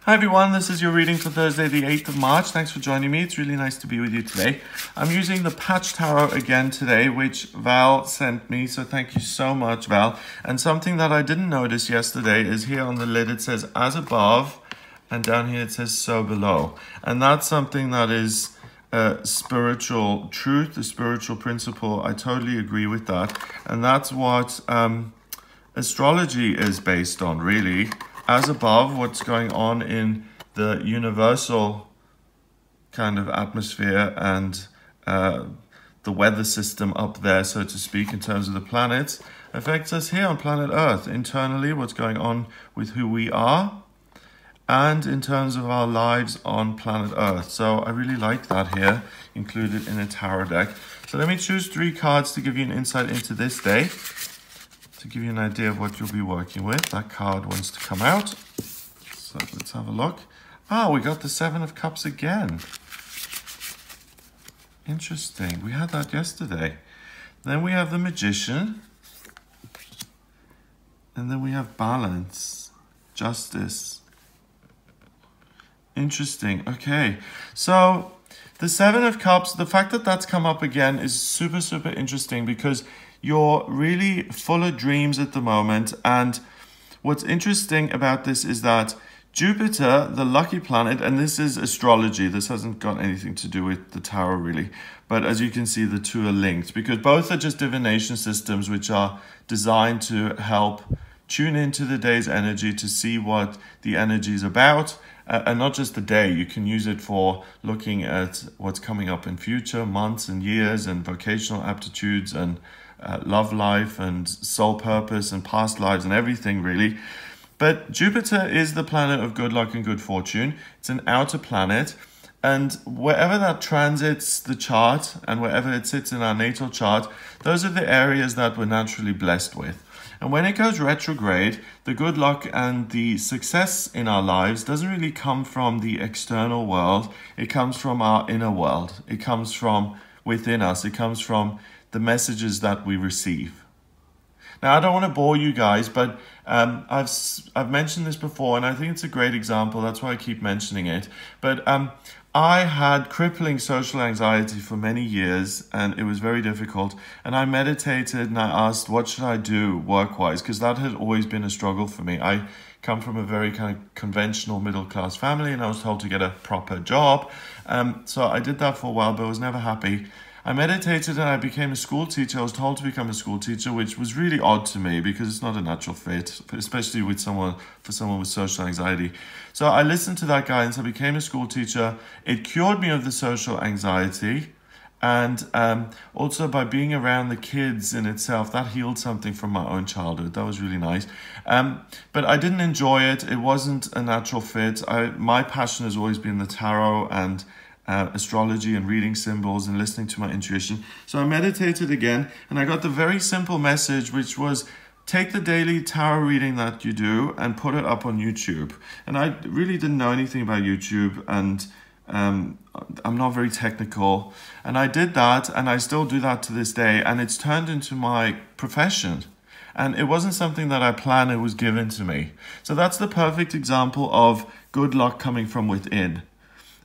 Hi everyone, this is your reading for Thursday the 8th of March. Thanks for joining me. It's really nice to be with you today. I'm using the Patch Tarot again today, which Val sent me, so thank you so much, Val. And something that I didn't notice yesterday is here on the lid it says as above, and down here it says so below. And that's something that is spiritual truth, a spiritual principle. I totally agree with that. And that's what astrology is based on, really. As above, what's going on in the universal kind of atmosphere and the weather system up there, so to speak, in terms of the planets, affects us here on planet Earth. Internally, what's going on with who we are, and in terms of our lives on planet Earth. So I really like that here, included in a tarot deck. So let me choose 3 cards to give you an insight into this day, to give you an idea of what you'll be working with. That card wants to come out. So let's have a look. Ah, we got the 7 of Cups again. Interesting. We had that yesterday. Then we have the Magician. And then we have Balance, Justice. Interesting. Okay. So the 7 of Cups, the fact that that's come up again is super, super interesting because you're really full of dreams at the moment. And what's interesting about this is that Jupiter, the lucky planet, and this is astrology. This hasn't got anything to do with the tarot, really. But as you can see, the two are linked because both are just divination systems which are designed to help tune into the day's energy to see what the energy is about. And not just the day, you can use it for looking at what's coming up in future, months and years, and vocational aptitudes and love life and soul purpose and past lives and everything, really. But Jupiter is the planet of good luck and good fortune. It's an outer planet. And wherever that transits the chart and wherever it sits in our natal chart, those are the areas that we're naturally blessed with. And when it goes retrograde, the good luck and the success in our lives doesn't really come from the external world. It comes from our inner world. It comes from within us. It comes from the messages that we receive. Now, I don't want to bore you guys, but I've mentioned this before, and I think it's a great example. That's why I keep mentioning it. But I had crippling social anxiety for many years, and it was very difficult. And I meditated, and I asked, what should I do work-wise? Because that had always been a struggle for me. I come from a very kind of conventional middle-class family, and I was told to get a proper job. So I did that for a while, but I was never happy. I meditated and I became a school teacher. I was told to become a school teacher, which was really odd to me because it's not a natural fit, especially with someone with social anxiety. So I listened to that guidance. I became a school teacher. It cured me of the social anxiety. And also by being around the kids in itself, that healed something from my own childhood. That was really nice. But I didn't enjoy it. It wasn't a natural fit. My passion has always been the tarot and astrology and reading symbols and listening to my intuition. So I meditated again and I got the very simple message, which was take the daily tarot reading that you do and put it up on YouTube. And I really didn't know anything about YouTube, and I'm not very technical. And I did that, and I still do that to this day, and it's turned into my profession. And it wasn't something that I planned, it was given to me. So that's the perfect example of good luck coming from within.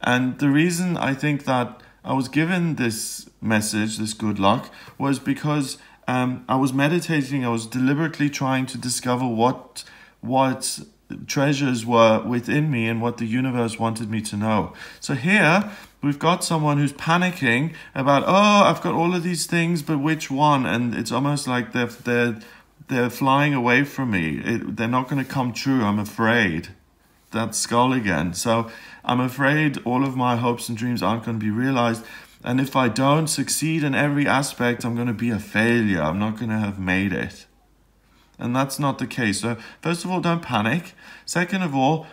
And the reason I think that I was given this message, this good luck, was because I was meditating. I was deliberately trying to discover what treasures were within me and what the universe wanted me to know. So here we've got someone who's panicking about, oh, I've got all of these things, but which one? And it's almost like they're flying away from me. They're not going to come true. I'm afraid. That skull again. So I'm afraid all of my hopes and dreams aren't going to be realized. And if I don't succeed in every aspect, I'm going to be a failure. I'm not going to have made it. And that's not the case. So first of all, don't panic. Second of all,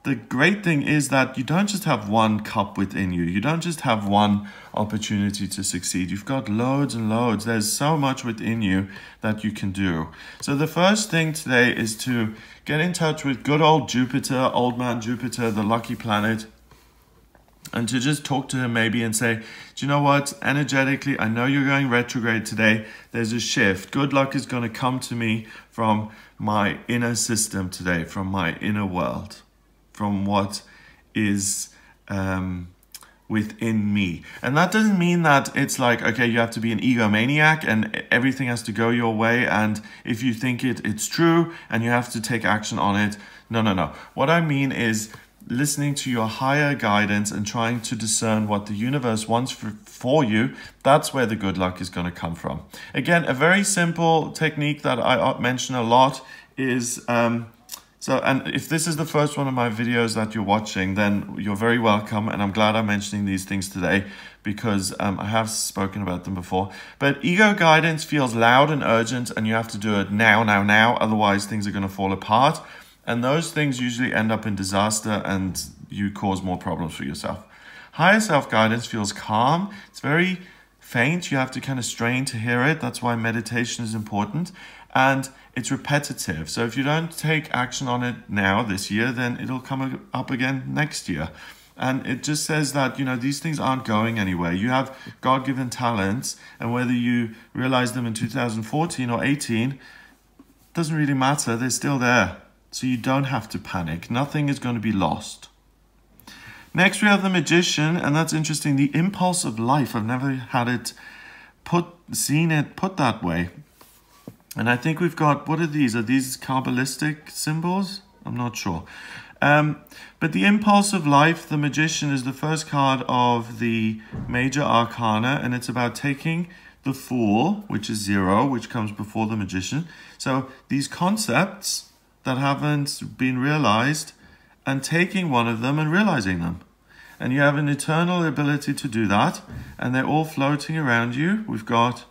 the great thing is that you don't just have one cup within you. You don't just have one opportunity to succeed. You've got loads and loads. There's so much within you that you can do. So the first thing today is to get in touch with good old Jupiter, old man Jupiter, the lucky planet, and to just talk to him maybe and say, do you know what? Energetically, I know you're going retrograde today. There's a shift. Good luck is going to come to me from my inner system today, from my inner world. from what is within me. And that doesn't mean that it's like, okay, you have to be an egomaniac and everything has to go your way, and if you think it's true and you have to take action on it. No. What I mean is listening to your higher guidance and trying to discern what the universe wants for you. That's where the good luck is going to come from. Again, a very simple technique that I mention a lot is and if this is the first one of my videos that you're watching, then you're very welcome, and I'm glad I'm mentioning these things today because I have spoken about them before. But ego guidance feels loud and urgent, and you have to do it now, otherwise things are going to fall apart. And those things usually end up in disaster and you cause more problems for yourself. Higher self-guidance feels calm. It's very faint. You have to kind of strain to hear it. That's why meditation is important. And it's repetitive. So if you don't take action on it now, this year, then it'll come up again next year. And it just says that, these things aren't going anywhere. You have God-given talents, and whether you realize them in 2014 or 18, doesn't really matter. They're still there. So you don't have to panic. Nothing is going to be lost. Next, we have the Magician, and that's interesting. The impulse of life. I've never had it seen it put that way. And I think we've got, what are these? Are these Kabbalistic symbols? I'm not sure. But the impulse of life, the Magician, is the first card of the major arcana, and it's about taking the Fool, which is 0, which comes before the Magician. So these concepts that haven't been realized, and taking one of them and realizing them. And you have an eternal ability to do that, and they're all floating around you. We've got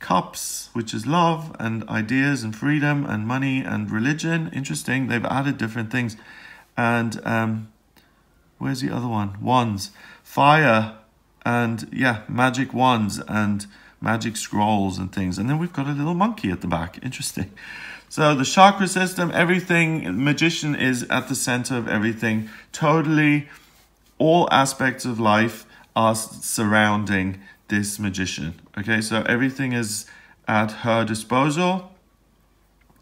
Cups, which is love and ideas and freedom and money and religion. Interesting, they've added different things. And where's the other one? Wands, fire, and magic wands and magic scrolls and things. And then we've got a little monkey at the back. Interesting. So the chakra system, everything, Magician is at the center of everything. Totally, all aspects of life are surrounding this Magician. Okay, so everything is at her disposal.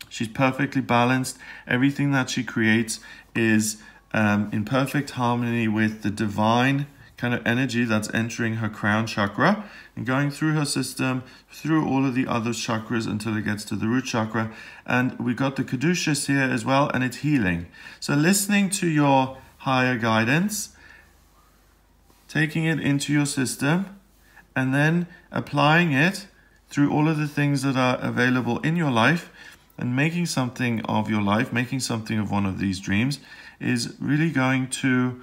She's perfectly balanced. Everything that she creates is in perfect harmony with the divine kind of energy that's entering her crown chakra and going through her system, through all of the other chakras until it gets to the root chakra. And we got the caduceus here as well, and it's healing. So listening to your higher guidance, taking it into your system, and then applying it through all of the things that are available in your life and making something of your life, making something of one of these dreams is really going to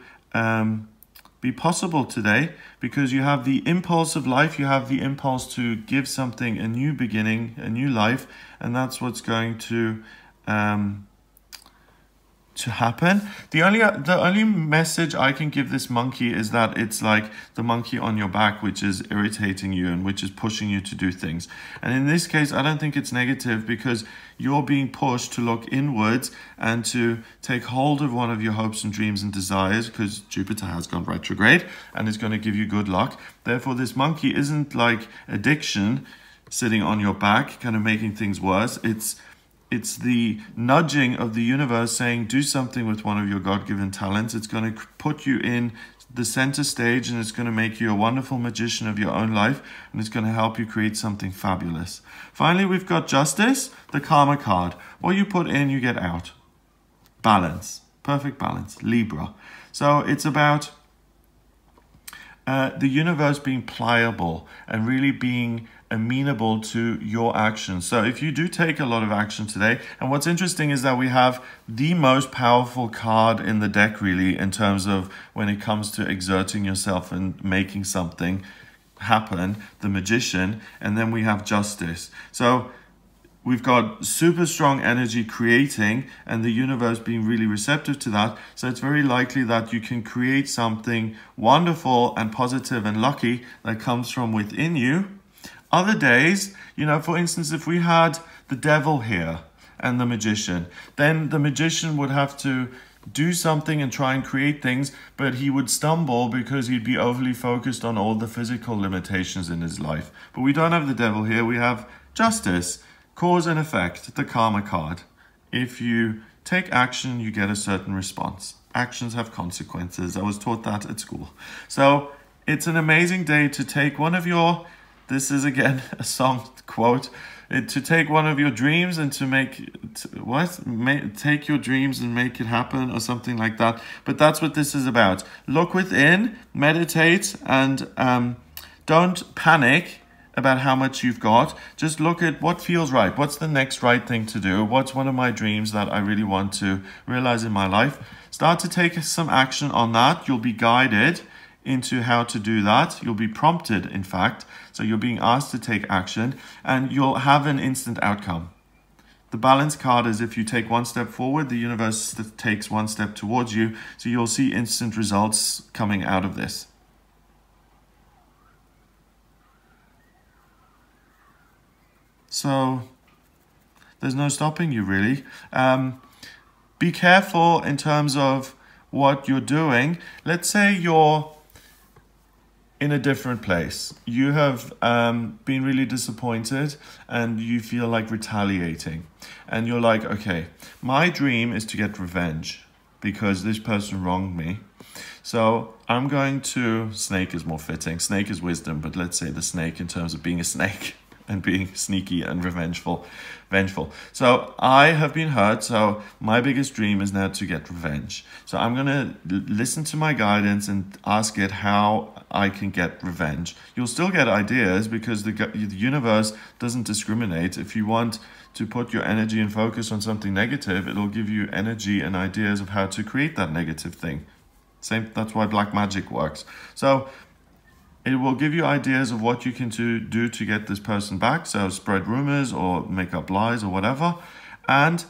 be possible today, because you have the impulse of life, you have the impulse to give something a new beginning, a new life, and that's what's going to happen. The only message I can give this monkey is that it's like the monkey on your back, which is irritating you and which is pushing you to do things. And in this case, I don't think it's negative, because you're being pushed to look inwards and to take hold of one of your hopes and dreams and desires, because Jupiter has gone retrograde and it's going to give you good luck. Therefore, this monkey isn't like addiction sitting on your back, kind of making things worse. It's the nudging of the universe saying, do something with one of your God-given talents. It's going to put you in the center stage, and it's going to make you a wonderful magician of your own life, and it's going to help you create something fabulous. Finally, we've got Justice, the Karma card. What you put in, you get out. Balance. Perfect balance. Libra. So it's about the universe being pliable and really being amenable to your actions. So if you do take a lot of action today, and what's interesting is that we have the most powerful card in the deck, really, in terms of when it comes to exerting yourself and making something happen, the Magician, and then we have Justice. So we've got super strong energy creating, and the universe being really receptive to that. So it's very likely that you can create something wonderful and positive and lucky that comes from within you. Other days, for instance, if we had the Devil here and the Magician, then the Magician would have to do something and try and create things, but he would stumble because he'd be overly focused on all the physical limitations in his life. But we don't have the Devil here. We have Justice, cause and effect, the Karma card. If you take action, you get a certain response. Actions have consequences. I was taught that at school. So it's an amazing day to take one of your, this is again a song quote, to take one of your dreams and to take your dreams and make it happen, or something like that. But that's what this is about. Look within, meditate, and don't panic about how much you've got. Just look at what feels right. What's the next right thing to do? What's one of my dreams that I really want to realize in my life? Start to take some action on that. You'll be guided into how to do that. You'll be prompted, in fact. So you're being asked to take action, and you'll have an instant outcome. The balance card is if you take one step forward, the universe takes one step towards you. So you'll see instant results coming out of this. So there's no stopping you, really. Be careful in terms of what you're doing. Let's say you're in a different place. You have been really disappointed and you feel like retaliating. And you're like, okay, my dream is to get revenge because this person wronged me. So I'm going to, snake is more fitting. Snake is wisdom, but let's say the snake in terms of being a snake and being sneaky and vengeful. So I have been hurt, so my biggest dream is now to get revenge. So I'm going to listen to my guidance and ask it how I can get revenge. You'll still get ideas because the universe doesn't discriminate. If you want to put your energy and focus on something negative, it'll give you energy and ideas of how to create that negative thing. That's why black magic works. So it will give you ideas of what you can do to get this person back. So spread rumors or make up lies or whatever. And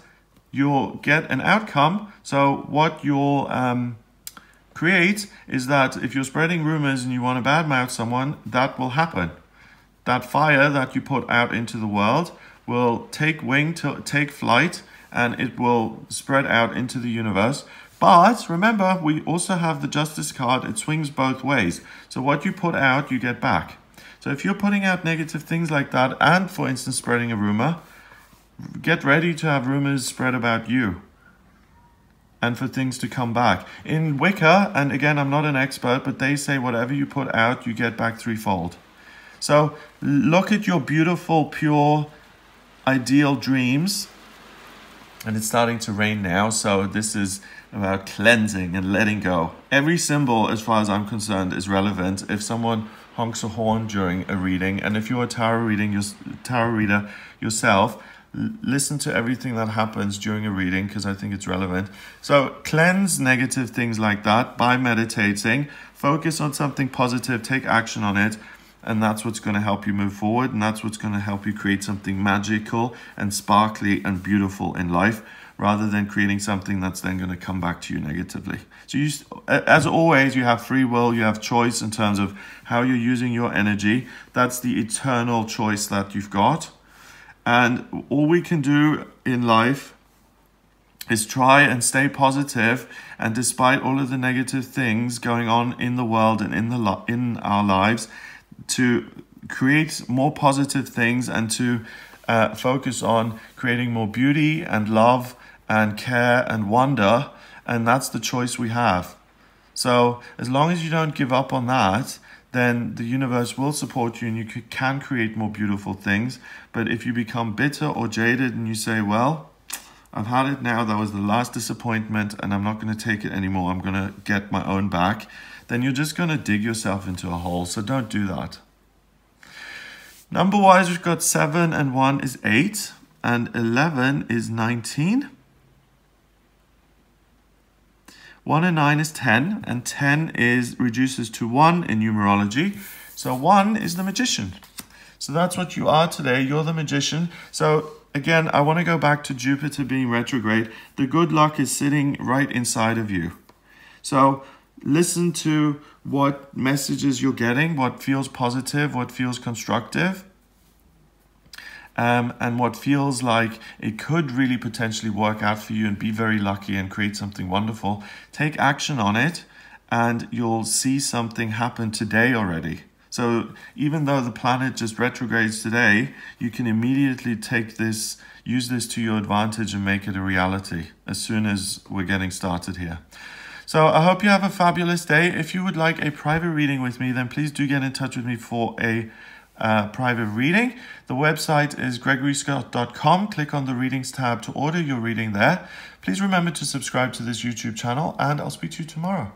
you'll get an outcome. So what you'll create is that if you're spreading rumors and you want to badmouth someone, that will happen. That fire that you put out into the world will take take flight, and it will spread out into the universe. But remember, we also have the Justice card. It swings both ways. So what you put out, you get back. So if you're putting out negative things like that, and for instance, spreading a rumor, get ready to have rumors spread about you and for things to come back. In Wicca, and again, I'm not an expert, but they say whatever you put out, you get back threefold. So look at your beautiful, pure, ideal dreams. And it's starting to rain now, so this is about cleansing and letting go. Every symbol, as far as I'm concerned, is relevant. If someone honks a horn during a reading, and if you're a tarot reader yourself, listen to everything that happens during a reading because I think it's relevant. So cleanse negative things like that by meditating. Focus on something positive, take action on it, and that's what's going to help you move forward, and that's what's going to help you create something magical and sparkly and beautiful in life, rather than creating something that's then going to come back to you negatively. So as always, you have free will, you have choice in terms of how you're using your energy. That's the eternal choice that you've got. And all we can do in life is try and stay positive, and despite all of the negative things going on in the world and in our lives, to create more positive things and to focus on creating more beauty and love and care and wonder. And that's the choice we have. So as long as you don't give up on that, then the universe will support you and you can create more beautiful things. But if you become bitter or jaded and you say, well, I've had it now, that was the last disappointment and I'm not going to take it anymore, I'm going to get my own back, then you're just going to dig yourself into a hole. So don't do that. Number-wise, we've got 7 and 1 is 8 and 11 is 19. 1 and 9 is 10, and 10 reduces to 1 in numerology. So 1 is the magician. So that's what you are today. You're the magician. So again, I want to go back to Jupiter being retrograde. The good luck is sitting right inside of you. So listen to what messages you're getting, what feels positive, what feels constructive. And what feels like it could really potentially work out for you and be very lucky and create something wonderful. Take action on it and you'll see something happen today already. So even though the planet just retrogrades today, you can immediately take this, use this to your advantage and make it a reality as soon as we're getting started here. So I hope you have a fabulous day. If you would like a private reading with me, then please do get in touch with me for a private reading. The website is gregoryscott.com. Click on the readings tab to order your reading there. Please remember to subscribe to this YouTube channel, and I'll speak to you tomorrow.